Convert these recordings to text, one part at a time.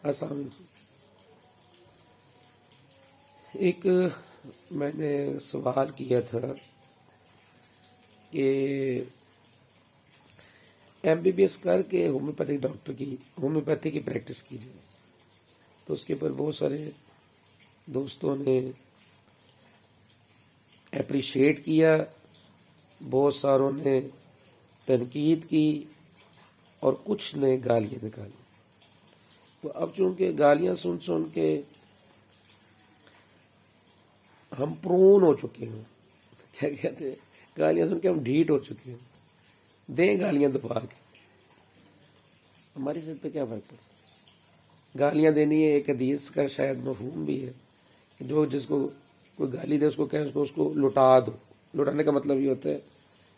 السلام علیکم۔ ایک میں نے سوال کیا تھا کہ ایم بی بی ایس کر کے ہومیوپیتھک ڈاکٹر کی ہومیوپیتھی کی پریکٹس کی جائے، تو اس کے اوپر بہت سارے دوستوں نے اپریشیٹ کیا، بہت ساروں نے تنقید کی اور کچھ نے گالیاں نکالی۔ تو اب چونکہ گالیاں سن کے ہم پرون ہو چکے ہیں، کیا کہتے ہیں، گالیاں سن کے ہم ڈھیٹ ہو چکے ہیں، دیں گالیاں دبا کے، ہماری صحت پہ کیا فرق پڑتا ہے؟ گالیاں دینی ہے، ایک حدیث کا شاید مفہوم بھی ہے کہ جس کو کوئی گالی دے اس کو کہیں اس کو لٹا دو۔ لٹانے کا مطلب یہ ہوتا ہے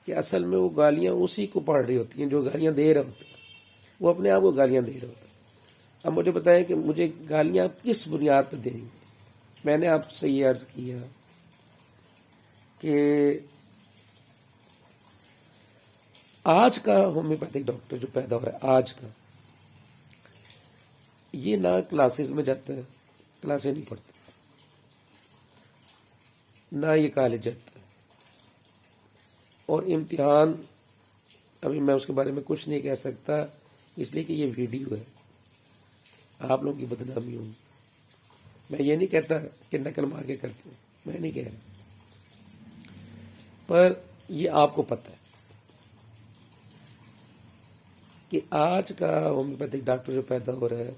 کہ اصل میں وہ گالیاں اسی کو پڑ رہی ہوتی ہیں جو گالیاں دے رہا ہوتا ہے، وہ اپنے آپ کو گالیاں دے رہا ہوتا ہے۔ اب مجھے بتائیں کہ مجھے گالیاں آپ کس بنیاد پہ دیں گے؟ میں نے آپ سے یہ عرض کیا کہ آج کا ہومیوپیتھک ڈاکٹر جو پیدا ہو رہا ہے آج کا، یہ نہ کلاسز میں جاتا ہے، کلاسیں نہیں پڑھتا، نہ یہ کالج جاتا ہے، اور امتحان ابھی میں اس کے بارے میں کچھ نہیں کہہ سکتا اس لیے کہ یہ ویڈیو ہے، آپ لوگوں کی بدنامی ہوگی۔ میں یہ نہیں کہتا کہ نقل مار کے کرتے ہیں، میں نہیں کہہ رہا، پر یہ آپ کو پتہ ہے کہ آج کا ہومیوپیتھک ڈاکٹر جو پیدا ہو رہا ہے،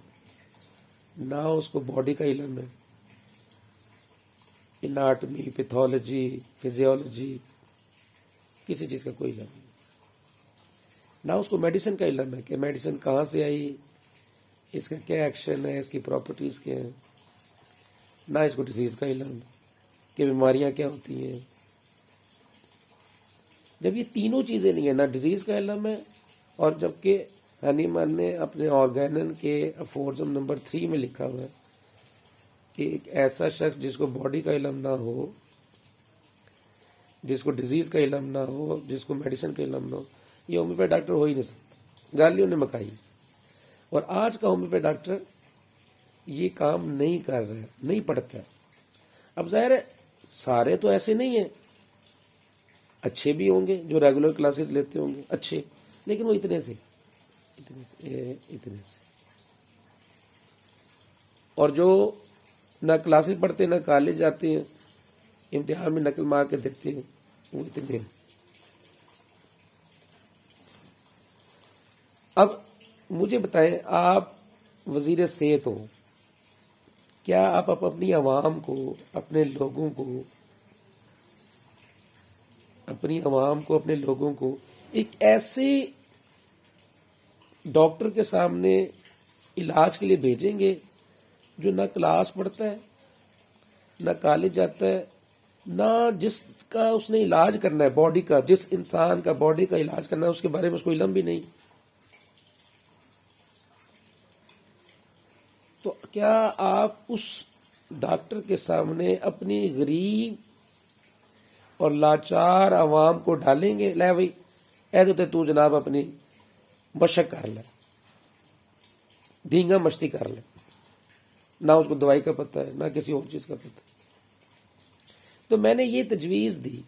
نہ اس کو باڈی کا علم ہے، اناٹمی، پیتھولوجی، فزیولوجی، کسی چیز کا کوئی علم نہیں، نہ اس کو میڈیسن کا علم ہے کہ میڈیسن کہاں سے آئی، اس کا کیا ایکشن ہے، اس کی پراپرٹیز کیا ہیں، نہ اس کو ڈیزیز کا علم کہ بیماریاں کیا ہوتی ہیں۔ جب یہ تینوں چیزیں نہیں ہیں، نہ ڈیزیز کا علم ہے، اور جبکہ ہنیمن نے اپنے آرگینن کے افورزم نمبر 3 میں لکھا ہوا ہے کہ ایک ایسا شخص جس کو باڈی کا علم نہ ہو، جس کو ڈیزیز کا علم نہ ہو، جس کو میڈیسن کا علم نہ ہو، یہ ہومیوپیتھ ڈاکٹر ہو ہی نہیں سکتا۔ گالیوں نے مکائی، اور آج کا ہومیوپیتھ ڈاکٹر یہ کام نہیں کر رہا ہے، نہیں پڑھتا ہے۔ اب ظاہر ہے سارے تو ایسے نہیں ہیں، اچھے بھی ہوں گے جو ریگولر کلاسز لیتے ہوں گے، اچھے، لیکن وہ اتنے سے اور جو نہ کلاسز پڑھتے نہ کالج جاتے ہیں، امتحان میں نقل مار کے دیتے ہیں، وہ اتنے ہیں۔ اب مجھے بتائیں، آپ وزیر صحت ہو، کیا آپ اپنی عوام کو، اپنے لوگوں کو ایک ایسے ڈاکٹر کے سامنے علاج کے لیے بھیجیں گے جو نہ کلاس پڑھتا ہے، نہ کالج جاتا ہے، نہ جس کا اس نے علاج کرنا ہے باڈی کا، جس انسان کا باڈی کا علاج کرنا ہے اس کے بارے میں اس کو علم بھی نہیں؟ تو کیا آپ اس ڈاکٹر کے سامنے اپنی غریب اور لاچار عوام کو ڈالیں گے؟ لے بھائی اے تو جناب اپنی مشق کر لے، دھینگا مشتی کر لے، نہ اس کو دوائی کا پتہ ہے نہ کسی اور چیز کا پتہ ہے۔ تو میں نے یہ تجویز دی،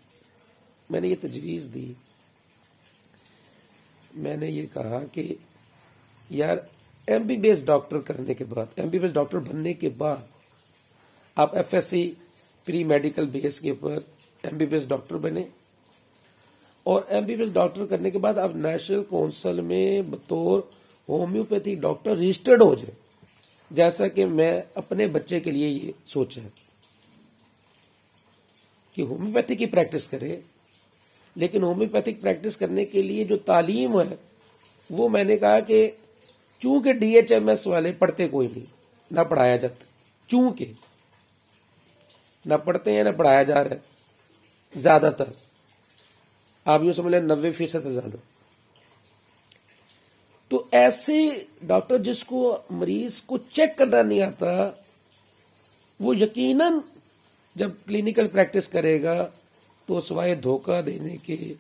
میں نے یہ کہا کہ یار M B B S doctor کرنے کے بعد، M B B S doctor بننے کے بعد آپ F S C pre medical base کے اوپر M B B S doctor بنے، اور M B B S doctor کرنے کے بعد آپ نیشنل کونسل میں بطور ہومیوپیتھی ڈاکٹر رجسٹرڈ ہو جائے، جیسا کہ میں اپنے بچے کے لیے یہ سوچا ہے کہ ہومیوپیتھی کی پریکٹس کرے، لیکن ہومیوپیتھک پریکٹس کرنے کے لیے جو تعلیم ہے وہ میں نے کہا کہ چونکہ ڈی ایچ ایم ایس والے پڑھتے کوئی نہیں، نہ پڑھایا جاتا، چونکہ نہ پڑھتے ہیں نہ پڑھایا جا رہا ہے، زیادہ تر آپ یہ سمجھ لیں 90% سے زیادہ۔ تو ایسے ڈاکٹر جس کو مریض کو چیک کرنا نہیں آتا، وہ یقیناً جب کلینکل پریکٹس کرے گا تو سوائے دھوکہ دینے کے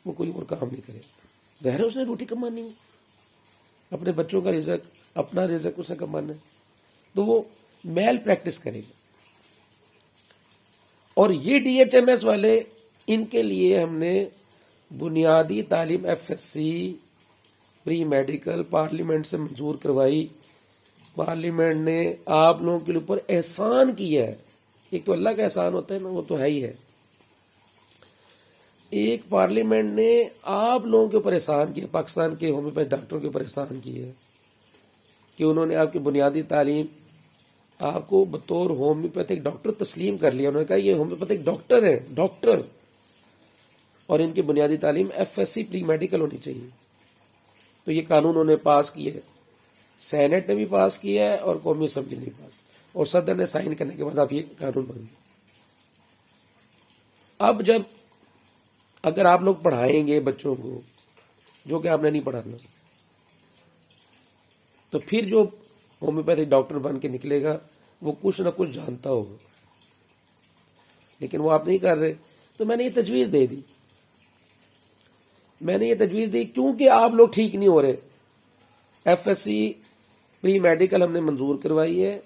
وہ کوئی اور کام نہیں کرے گا۔ ظاہر ہے اس نے روٹی کمانی ہے، اپنے بچوں کا رزق اپنا رزق اسے کمانا ہے، تو وہ میل پریکٹس کرے گا. اور یہ ڈی ایچ ایم ایس والے، ان کے لیے ہم نے بنیادی تعلیم F S C pre medical parliament سے منظور کروائی. پارلیمنٹ نے آپ لوگوں کے اوپر احسان کیا ہے. ایک تو اللہ کا احسان ہوتا ہے نا، وہ تو ہے ہی ہے. ایک پارلیمنٹ نے آپ لوگوں کے اوپر احسان کیا، پاکستان کے ہومیوپیتھ ڈاکٹروں کے اوپر احسان کیا ہے کہ انہوں نے آپ کی بنیادی تعلیم آپ کو بطور ہومیوپیتھک ڈاکٹر تسلیم کر لیا. انہوں نے کہا یہ ہومیوپیتھک ڈاکٹر ہے، ڈاکٹر، اور ان کی بنیادی تعلیم F S C pre medical ہونی چاہیے. تو یہ قانون انہوں نے پاس کیا ہے، سینٹ نے بھی پاس کیا ہے اور قومی اسمبلی نے بھی پاس کیا، اور صدر نے سائن کرنے کے بعد اب یہ قانون بن گیا. اب جب اگر آپ لوگ پڑھائیں گے بچوں کو، جو کہ آپ نے نہیں پڑھانا، تو پھر جو ہومیوپیتھک ڈاکٹر بن کے نکلے گا وہ کچھ نہ کچھ جانتا ہوگا، لیکن وہ آپ نہیں کر رہے. تو میں نے یہ تجویز دے دی، کیونکہ آپ لوگ ٹھیک نہیں ہو رہے. F S C pre medical ہم نے منظور کروائی ہے،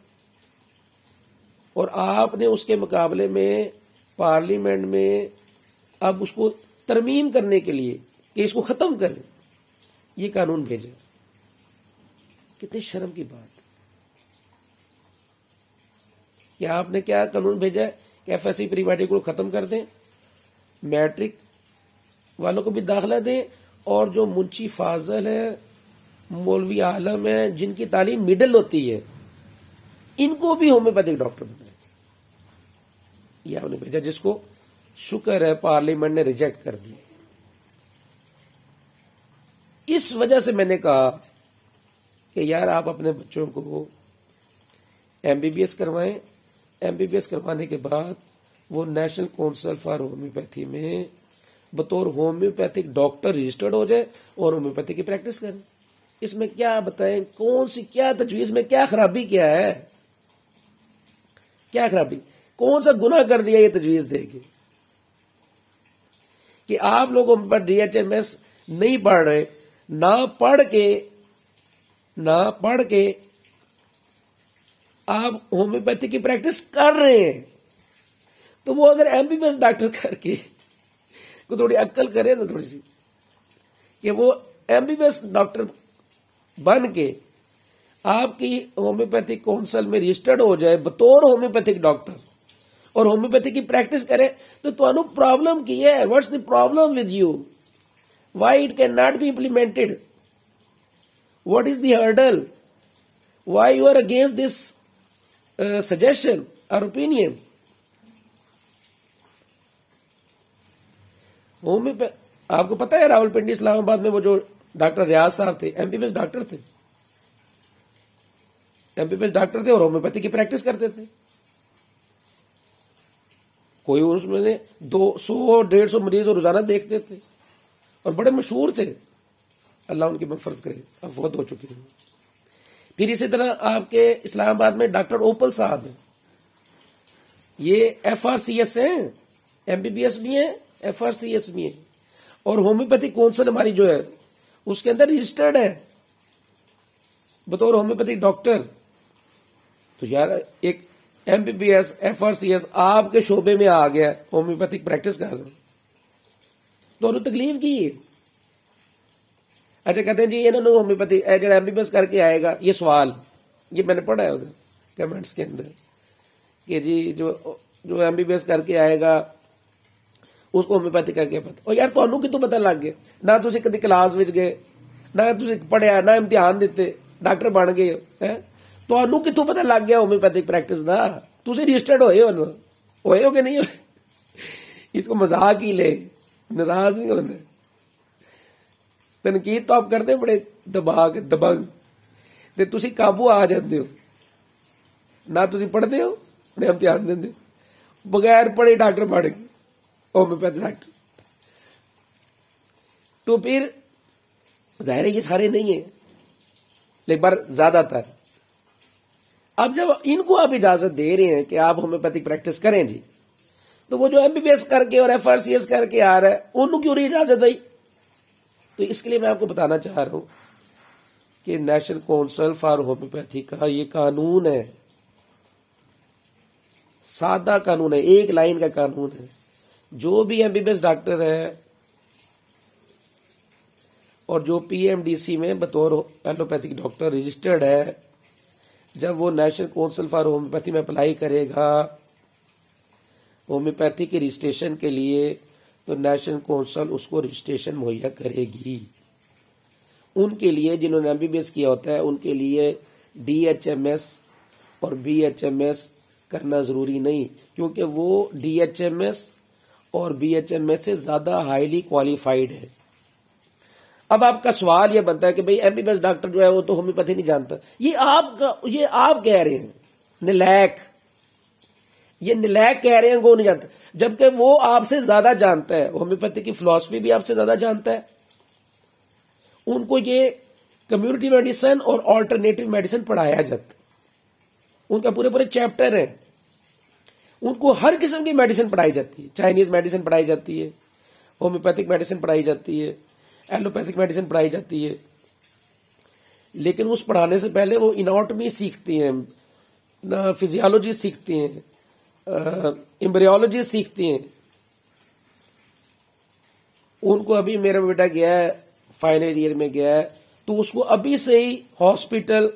اور آپ نے اس کے مقابلے میں پارلیمنٹ میں اب اس کو ترمیم کرنے کے لیے کہ اس کو ختم کریں، یہ قانون بھیجا. کتنی شرم کی بات کہ آپ نے کیا قانون بھیجا ہے کہ F S C pre medical کو ختم کر دیں، میٹرک والوں کو بھی داخلہ دیں، اور جو منشی فاضل ہے، مولوی عالم ہے، جن کی تعلیم مڈل ہوتی ہے، ان کو بھی ہومیوپیتھک ڈاکٹر بنائیں. یہ آپ نے بھیجا، جس کو شکر ہے پارلیمنٹ نے ریجیکٹ کر دیا. اس وجہ سے میں نے کہا کہ یار آپ اپنے بچوں کو ایم بی بی ایس کروائیں. ایم بی بی ایس کروانے کے بعد وہ نیشنل کونسل فار ہومیوپیتھی میں بطور ہومیوپیتھک ڈاکٹر رجسٹرڈ ہو جائے اور ہومیوپیتھی کی پریکٹس کریں. اس میں کیا بتائیں، کون سی کیا تجویز میں کیا خرابی کیا ہے؟ کیا خرابی، کون سا گناہ کر دیا یہ تجویز دے کے کہ آپ لوگوں پر ڈی ایچ ایم ایس نہیں پڑھ رہے، نہ پڑھ کے آپ ہومیوپیتھی کی پریکٹس کر رہے ہیں. تو وہ اگر M B B S doctor کر کے کو تھوڑی عقل کرے نا، تھوڑی سی، کہ وہ M B B S doctor بن کے آپ کی ہومیوپیتھی کونسل میں رجسٹرڈ ہو جائے بطور ہومیوپیتھک ڈاکٹر اور ہومیوپیتھی کی پریکٹس کرے، تو تمہیں پرابلم کی ہے. What's the problem with you? Why it can not be implemented? What is the hurdle? Why you are against this suggestion اور اوپینین؟ آپ کو پتا ہے راول پنڈی اسلام آباد میں وہ جو ڈاکٹر ریاض صاحب تھے، M B B S doctor تھے، اور ہومیوپیتھی کی پریکٹس کرتے تھے. کوئی اس میں 200-150 مریض روزانہ دیکھتے تھے اور بڑے مشہور تھے. اللہ ان کی مغفرت کرے، اب فوت ہو چکے ہیں. پھر اسی طرح آپ کے اسلام آباد میں ڈاکٹر اوپل صاحب ہیں، یہ ایف آر سی ایس ہیں، ایم بی بی ایس بھی ہیں، ایف آر سی ایس بھی ہیں، اور ہومیوپیتھی کونسل ہماری جو ہے اس کے اندر رجسٹرڈ ہے بطور ہومیوپیتھی ڈاکٹر. تو یار ایک M B B S, F R C S آپ کے شعبے میں آ گیا ہومیوپیتھک پریکٹس کر رہا، تو انہوں نے تکلیف کی ہے. اچھا کہتے ہیں جی انہوں نے ہومیوپیتھی جو ایم بی بی ایس کر کے آئے گا، یہ سوال یہ میں نے پڑھا ہے ادھر کمنٹس کے اندر کہ جی جو ایم بی بی ایس کر کے آئے گا اس کو ہومیوپیتھی کا کیا پتا. اور یار تمہیں کتوں پتا لگ گیا؟ نہ تسی کدی کلاس وچ گئے، نہ تسی پڑھیا، نہ امتحان دیتے، ڈاکٹر بن گئے، تمہیں کتوں پتا لگ گیا ہومیوپیتھک پریکٹس دا؟ تسی رجسٹرڈ ہوئے ہو کہ نہیں ہوئے؟ اس کو مذاق ہی لے، ناراض نہیں ہونے. تنقید تو آپ کرتے بڑے دبنگ تے تسی قابو آ جاندے ہو، نہ تسی پڑھتے ہو نہ امتحان دیندے ہو، بغیر پڑھے ڈاکٹر بن گئے، ہومیوپیتھ ڈاکٹر. تو پھر ظاہر ہے یہ سارے نہیں ہیں، لیکن بار زیادہ تر. اب جب ان کو آپ اجازت دے رہے ہیں کہ آپ ہومیوپیتھک پریکٹس کریں جی، تو وہ جو ایم بی بی ایس کر کے اور ایف آر سی ایس کر کے آ رہا ہے انہوں کیوں نہیں اجازت آئی؟ تو اس کے لیے میں آپ کو بتانا چاہ رہا ہوں کہ نیشنل کونسل فار ہومیوپیتھی کا یہ قانون ہے، سادہ قانون ہے، ایک لائن کا قانون ہے. جو بھی M B B S doctor ہے اور جو پی ایم ڈی سی میں بطور ایلوپیتھک ڈاکٹر رجسٹرڈ ہے، جب وہ نیشنل کونسل فار ہومیوپیتھی میں اپلائی کرے گا ہومیوپیتھی کے رجسٹریشن کے لیے، تو نیشنل کونسل اس کو رجسٹریشن مہیا کرے گی. ان کے لیے جنہوں نے ایم بی بی ایس کیا ہوتا ہے ان کے لیے ڈی ایچ ایم ایس اور بی ایچ ایم ایس کرنا ضروری نہیں، کیونکہ وہ ڈی ایچ ایم ایس اور بی ایچ ایم ایس سے زیادہ ہائیلی کوالیفائڈ ہے. اب آپ کا سوال یہ بنتا ہے کہ بھئی M B B S doctor جو ہے وہ تو ہومیوپیتھی نہیں جانتا. یہ آپ کہہ رہے ہیں نلیک، یہ نلیک کہہ رہے ہیں وہ نہیں جانتا، جبکہ وہ آپ سے زیادہ جانتا ہے، ہومیوپیتھی کی فلسفی بھی آپ سے زیادہ جانتا ہے. ان کو یہ کمیونٹی میڈیسن اور آلٹرنیٹو میڈیسن پڑھایا جاتا ہے، ان کا پورے پورے چیپٹر ہیں. ان کو ہر قسم کی میڈیسن پڑھائی جاتی ہے، چائنیز میڈیسن پڑھائی جاتی ہے، ہومیوپیتھک میڈیسن پڑھائی جاتی ہے، ایلوپیتھک میڈیسن پڑھائی جاتی ہے. لیکن اس پڑھانے سے پہلے وہ اناٹمی سیکھتے ہیں، فزیالوجی سیکھتے ہیں، ایمبریولوجی سیکھتے ہیں. ان کو ابھی میرا بیٹا گیا ہے فائنل ایئر میں گیا ہے، تو اس کو ابھی سے ہی ہاسپٹل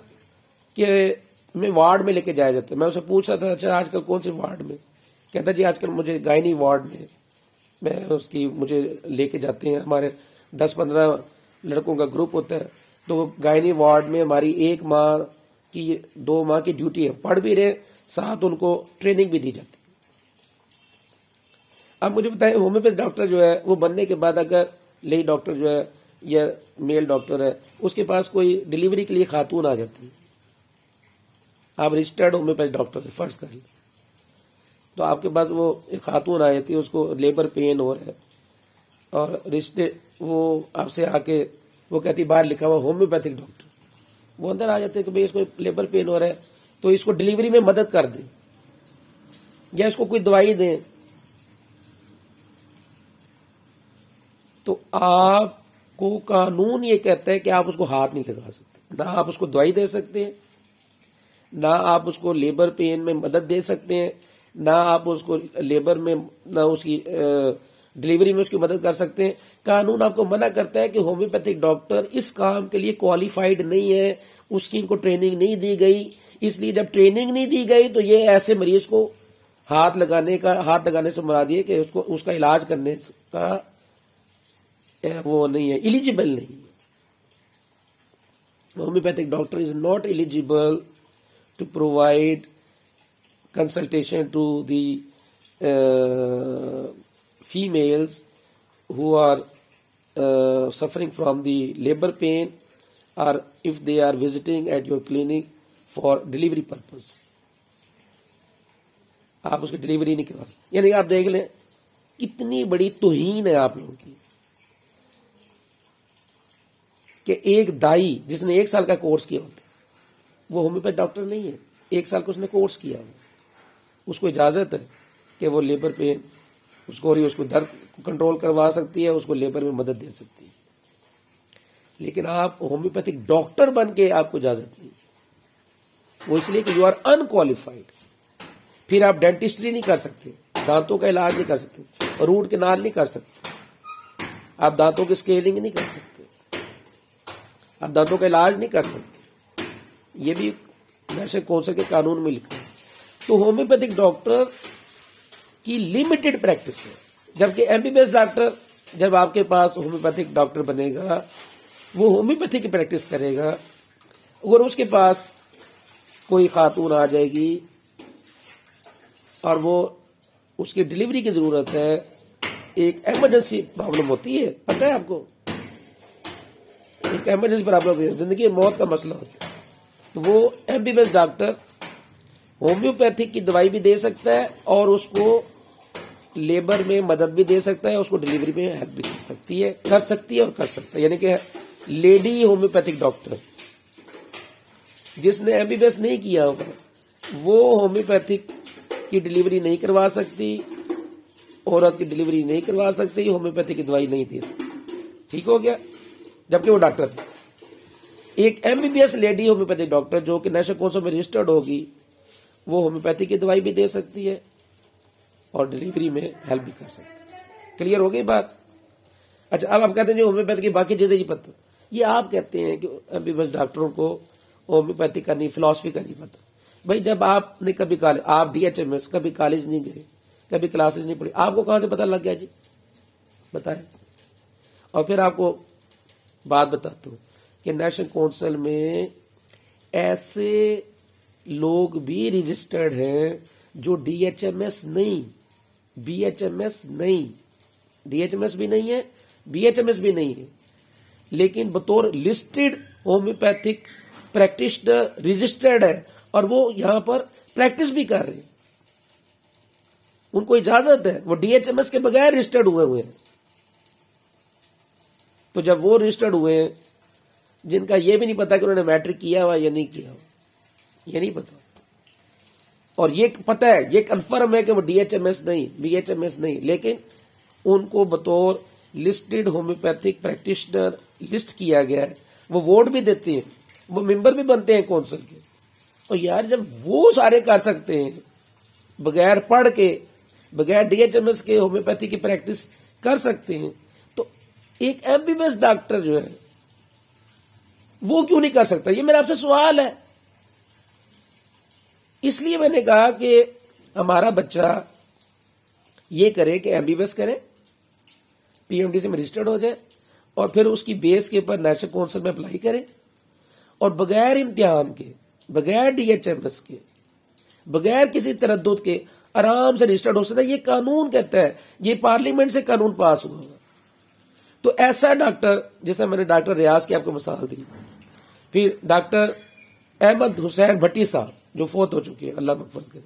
کے میں وارڈ میں لے کے جایا جاتا ہے. میں اسے پوچھ رہا تھا اچھا آج کل کون سے وارڈ میں؟ کہتا جی آج کل مجھے گائنی وارڈ میں اس کی مجھے لے کے جاتے ہیں. ہمارے 10-15 لڑکوں کا گروپ ہوتا ہے، تو گائنی وارڈ میں ہماری 1 ماہ کی 2 ماہ کی ڈیوٹی ہے، پڑھ بھی رہے ساتھ ان کو ٹریننگ بھی دی جاتی ہے. اب مجھے بتائیں ہومیوپیتھ ڈاکٹر جو ہے وہ بننے کے بعد اگر لیڈی ڈاکٹر جو ہے یا میل ڈاکٹر ہے اس کے پاس کوئی ڈیلیوری کے لیے خاتون آ جاتی ہے، آپ رجسٹرڈ ہومیوپیتھ ڈاکٹر سے فرض کر لیں، تو آپ کے پاس وہ ایک خاتون آ جاتی ہے، اس کو لیبر پین ہو رہا ہے اور رشتے وہ آپ سے آ کے وہ کہتی باہر لکھا ہوا ہومیوپیتھک ڈاکٹر، وہ اندر آ جاتے ہیں کہ بھئی اس کو لیبر پین ہو رہا ہے تو اس کو ڈیلیوری میں مدد کر دیں یا اس کو کوئی دوائی دیں. تو آپ کو قانون یہ کہتا ہے کہ آپ اس کو ہاتھ نہیں لگا سکتے، نہ آپ اس کو دوائی دے سکتے ہیں، نہ آپ اس کو لیبر پین میں مدد دے سکتے ہیں، نہ آپ اس کو لیبر میں نہ اس کی ڈیلیوری میں اس کی مدد کر سکتے ہیں. قانون آپ کو منع کرتا ہے کہ ہومیوپیتھک ڈاکٹر اس کام کے لیے کوالیفائڈ نہیں ہے، اس کی ان کو ٹریننگ نہیں دی گئی. اس لیے جب ٹریننگ نہیں دی گئی تو یہ ایسے مریض کو ہاتھ لگانے سے مراد یہ کہ اس کا علاج کرنے کا وہ نہیں ہے، ایلیجیبل نہیں ہے. Homeopathic doctor is not eligible to provide consultation to the females who are suffering from the labor pain, or if they are visiting at your clinic for delivery purpose. آپ اس کی ڈلیوری نہیں کروا سکتے. یعنی آپ دیکھ لیں کتنی بڑی توہین ہے آپ لوگوں کی کہ ایک دائی جس نے 1 سال کا کورس کیا ہوتا ہے وہ ہومیوپیتھ ڈاکٹر نہیں ہے. 1 سال کا اس نے کورس کیا ہوا، اس کو اجازت ہے کہ وہ لیبر پین اس کو درد کنٹرول کروا سکتی ہے، اس کو لیبر میں مدد دے سکتی ہے. لیکن آپ ہومیوپیتھک ڈاکٹر بن کے آپ کو اجازت نہیں، وہ اس لیے کہ یو آر انکوالیفائڈ. پھر آپ ڈینٹسٹری نہیں کر سکتے، دانتوں کا علاج نہیں کر سکتے، روٹ کنال نہیں کر سکتے، آپ دانتوں کی اسکیلنگ نہیں کر سکتے، آپ دانتوں کا علاج نہیں کر سکتے. یہ بھی نیشنل کونسل کے قانون میں لکھا ہے. تو ہومیوپیتھک ڈاکٹر کی لمیٹڈ پریکٹس ہے، جبکہ M B B S doctor جب آپ کے پاس ہومیوپیتھک ڈاکٹر بنے گا وہ ہومیوپیتھی کی پریکٹس کرے گا. اگر اس کے پاس کوئی خاتون آ جائے گی اور وہ اس کی ڈلیوری کی ضرورت ہے، ایک ایمرجنسی پرابلم ہوتی ہے، پتہ ہے آپ کو، ایک ایمرجنسی پرابلم ہوتی ہے، زندگی موت کا مسئلہ ہوتا ہے، تو وہ M B B S doctor homeopathic کی دوائی بھی دے سکتا ہے اور اس کو لیبر میں مدد بھی دے سکتا ہے، اس کو ڈلیوری میں ہیلپ بھی کر سکتی ہے اور کر سکتا ہے. یعنی کہ لیڈی ہومیوپیتھک ڈاکٹر جس نے ایم بی بی ایس نہیں کیا ہوگا وہ ہومیوپیتھک کی ڈلیوری نہیں کروا سکتی، عورت کی ڈلیوری نہیں کروا سکتی، ہومیوپیتھی کی دوائی نہیں دے سکتی. ٹھیک ہو گیا، جبکہ وہ ڈاکٹر ہے. ایک MBBS لیڈی ہومیوپیتھی ڈاکٹر جو کہ نیشنل کونسل میں رجسٹرڈ ہوگی وہ ہومیوپیتھی کی دوائی بھی دے سکتی ہے اور ڈلیوری میں ہیلپ بھی کر سکتی ہے. کلیئر ہو گئی بات؟ اچھا اب آپ کہتے ہیں جو ہومیوپیتھی کی باقی چیزیں نہیں پتہ. یہ آپ کہتے ہیں کہ MBBS ڈاکٹروں کو ہومیوپیتھی کا نہیں، فلاسفی کا نہیں پتہ. بھائی جب آپ نے کبھی آپ DHMS کبھی کالج نہیں گئے، کبھی کلاسز نہیں پڑھی، آپ کو کہاں سے پتہ لگ گیا جی؟ بتائیں. اور پھر آپ کو بات بتاتا ہوں کہ نیشنل کونسل میں ایسے لوگ بھی رجسٹرڈ ہیں جو DHMS نہیں، BHMS نہیں، DHMS بھی نہیں ہے، BHMS بھی نہیں ہے، لیکن بطور لسٹڈ ہومیوپیتھک پریکٹیشنر رجسٹرڈ ہے اور وہ یہاں پر پریکٹس بھی کر رہے ہیں. ان کو اجازت ہے، وہ DHMS کے بغیر رجسٹرڈ ہوئے ہیں. تو جب وہ رجسٹرڈ ہوئے ہیں جن کا یہ بھی نہیں پتا کہ انہوں نے میٹرک کیا ہوا یا نہیں کیا ہوا، یہ نہیں پتا، اور یہ پتا ہے، یہ کنفرم ہے کہ وہ DHMS نہیں، BHMS نہیں، لیکن ان کو بطور لسٹڈ ہومیوپیتھک پریکٹیشنر لسٹ کیا گیا ہے. وہ ووٹ بھی دیتے ہیں، وہ ممبر بھی بنتے ہیں کونسل کے. اور یار جب وہ سارے کر سکتے ہیں بغیر پڑھ کے، بغیر DHMS کے ہومیوپیتھی کی پریکٹس کر سکتے ہیں، تو ایک MBBS ڈاکٹر جو ہے وہ کیوں نہیں کر سکتا؟ یہ میرا آپ سے سوال ہے. اس لیے میں نے کہا کہ ہمارا بچہ یہ کرے کہ MBBS کرے، PMDC میں رجسٹرڈ ہو جائے، اور پھر اس کی بیس کے اوپر نیشنل کونسل میں اپلائی کرے، اور بغیر امتحان کے، بغیر DHMS کے، بغیر کسی تردد کے آرام سے رجسٹرڈ ہو سکتا ہے. یہ قانون کہتا ہے، یہ پارلیمنٹ سے قانون پاس ہوا ہوگا. تو ایسا ڈاکٹر، جیسے میں نے ڈاکٹر ریاض کی آپ کو مثال دی، پھر ڈاکٹر احمد حسین بھٹی صاحب جو فوت ہو چکے ہیں، اللہ مغفرت کرے،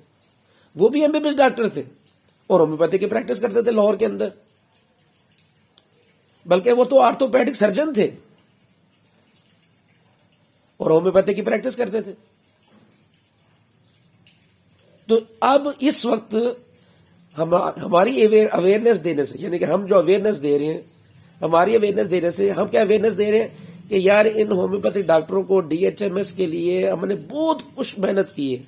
وہ بھی MBBS ڈاکٹر تھے اور ہومیوپیتھی کی پریکٹس کرتے تھے لاہور کے اندر، بلکہ وہ تو آرتھوپیڈک سرجن تھے اور ہومیوپیتھی کی پریکٹس کرتے تھے. تو اب اس وقت ہماری اویئرنیس دینے سے، یعنی کہ ہم جو اویئرنیس دے رہے ہیں، ہماری اویئرنیس دینے سے ہم کیا اویئرنیس دے رہے ہیں کہ یار ان ہومیوپیتھی ڈاکٹروں کو DHMS کے لیے ہم نے بہت کچھ محنت کی ہے.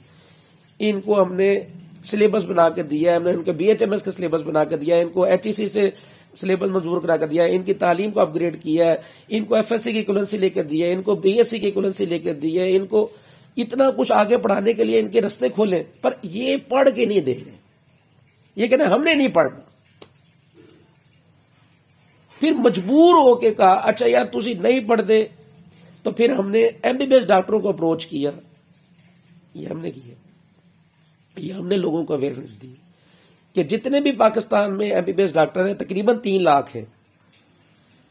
ان کو ہم نے سلیبس بنا کے دیا ہے، ہم نے ان کو BHMS کا سلیبس بنا کے دیا ہے، ان کو HEC سے سلیبس منظور کرا کر دیا ہے، ان کی تعلیم کو اپ گریڈ کیا ہے، ان کو FSC کی ایکویلنسی لے کر دی ہے، ان کو BSc کی ایکویلنسی لے کر دی ہے، ان کو اتنا کچھ آگے پڑھانے کے لیے ان کے رستے کھولے، پر یہ پڑھ کے نہیں دے رہے. یہ کہتے ہیں ہم نے نہیں پڑھنا. پھر مجبور ہو کے کہا اچھا یار تسی نہیں پڑھتے، تو پھر ہم نے MBBS ڈاکٹروں کو اپروچ کیا. یہ ہم نے کیا، یہ ہم نے لوگوں کو اویئرنیس دی کہ جتنے بھی پاکستان میں MBBS ڈاکٹر ہیں تقریباً 3 لاکھ ہیں،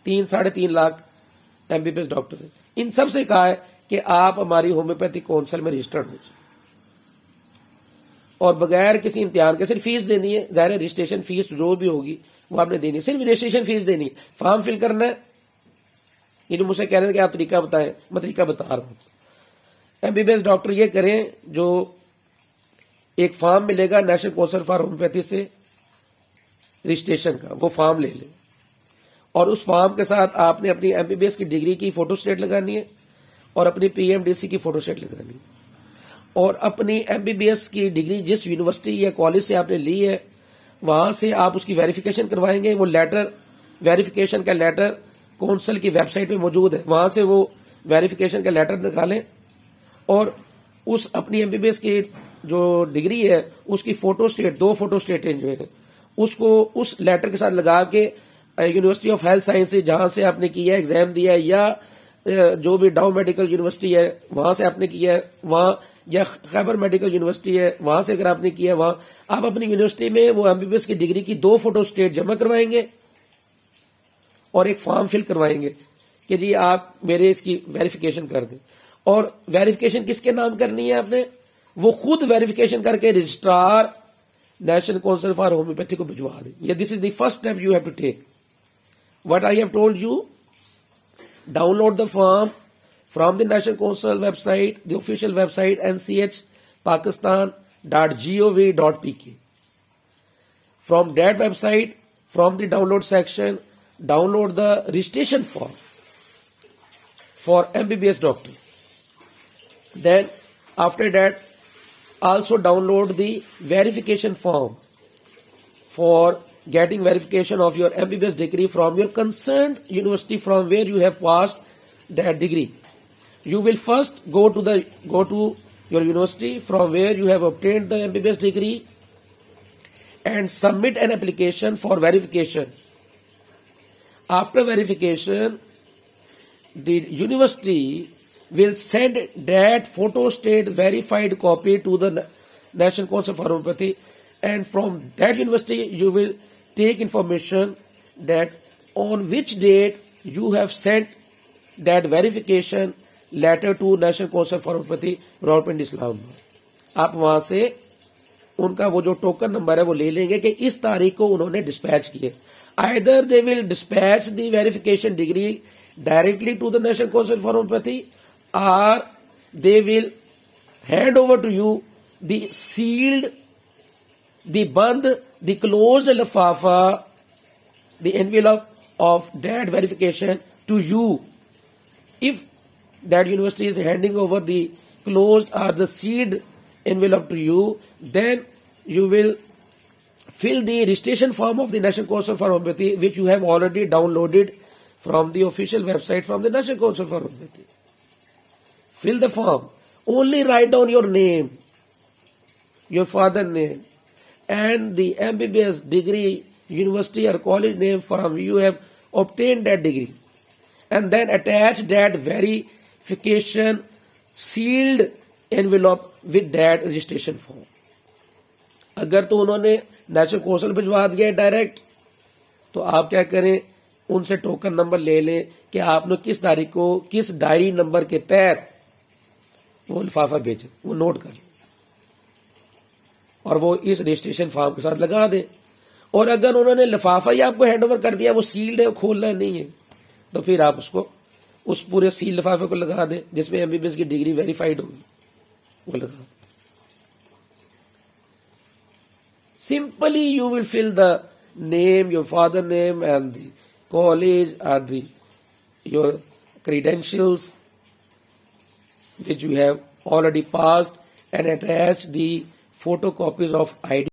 3-3.5 لاکھ MBBS ڈاکٹر ہیں. ان سب سے کہا ہے کہ آپ ہماری ہومیوپیتھی کونسل میں رجسٹرڈ ہو جائیں اور بغیر کسی امتحان کے صرف فیس دینی ہے. ظاہر رجسٹریشن فیس جو بھی ہوگی وہ آپ نے دینی ہے، صرف رجسٹریشن فیس دینی ہے، فارم فل کرنا ہے. یہ جو مجھ سے کہہ رہے ہیں کہ آپ طریقہ بتائیں، میں طریقہ بتا رہا ہوں. MBBS ڈاکٹر یہ کریں، جو ایک فارم ملے گا نیشنل کونسل فار ہومیوپیتھی سے رجسٹریشن کا، وہ فارم لے لیں اور اس فارم کے ساتھ آپ نے اپنی MBBS کی ڈگری کی فوٹو اسٹیٹ لگانی ہے اور اپنی PMDC کی فوٹو اسٹیٹ لگانی ہے، اور اپنی MBBS کی ڈگری جس یونیورسٹی یا کالج سے آپ نے لی ہے وہاں سے آپ اس کی ویریفیکیشن کروائیں گے. وہ لیٹر، ویریفیکیشن کا لیٹر کونسل کی ویب سائٹ پہ موجود ہے، وہاں سے وہ ویریفیکیشن کا لیٹر نکالیں اور اس اپنی MBBS کی جو ڈگری ہے اس کی فوٹو اسٹیٹ، 2 فوٹو اسٹیٹیں جو ہے اس کو اس لیٹر کے ساتھ لگا کے یونیورسٹی آف ہیلتھ سائنس جہاں سے آپ نے کیا ہے، ایگزام دیا ہے، یا جو بھی ڈاؤ میڈیکل یونیورسٹی ہے وہاں سے آپ نے کیا ہے وہاں، یا خیبر میڈیکل یونیورسٹی ہے وہاں سے اگر آپ نے کیا ہے وہاں، آپ اپنی یونیورسٹی میں وہ MBBS کی ڈگری کی 2 فوٹو اسٹیٹ جمع کروائیں گے اور ایک فارم فل کروائیں گے کہ جی آپ میرے اس کی ویریفیکیشن کر دیں. اور ویریفیکیشن کس کے نام کرنی ہے آپ نے؟ وہ خود ویریفیکیشن کر کے registrar national council for homeopathy کو بھجوا دیں. یہ this is the first step you have to take. What I have told you, download the form from the National Council website, the official website nchpakistan.gov.pk. From that website, from the download section, download the registration form. for MBBS doctor. Then after that, also download the verification form for getting verification of your MBBS degree from your concerned university from where you have passed that degree. You will first go to your university from where you have obtained the MBBS degree and submit an application for verification. After verification, the university will send that photo-state verified copy to the National Council for Homeopathy, and from that university you will take information that on which date you have sent that verification letter to National Council for Homeopathy, Rawalpindi, Islamabad. آپ وہاں سے ان کا وہ جو token number ہے وہ لے لیں گے کہ اس تاریخ کو انہوں نے ڈسپیچ کیے. Either they will dispatch the verification degree directly to the National Council for Homeopathy, or they will hand over to you the sealed, the band, the closed lifafa, the envelope of that verification to you. If that university is handing over the closed or the sealed envelope to you, then you will fill the registration form of the National Council for Homeopathy, which you have already downloaded from the official website from the National Council for Homeopathy. Fill the form. Only write down your name, your father's name, and the MBBS degree, university or college name from you have obtained that degree. And then attach that verification sealed envelope with that registration form. اگر تو انہوں نے national council بھجوا دیا ہے direct, تو آپ کیا کریں, ان سے ٹوکن نمبر لے لیں کہ آپ نے کس تاریخ کو کس ڈائری نمبر کے تحت وہ لفافہ بھیجیں, وہ نوٹ کر لیں اور وہ اس رجسٹریشن فارم کے ساتھ لگا دیں. اور اگر انہوں نے لفافہ ہی آپ کو ہینڈ اوور کر دیا, وہ سیلڈ ہے, وہ کھولنا نہیں ہے, تو پھر آپ اس پورے سیل لفافے کو لگا دیں جس میں MBBS کی ڈگری ویریفائڈ ہوگی, وہ لگا دیں. Simply you will fill the name, your father name, and the college or your credentials which you have already passed, and attach the photocopies of ID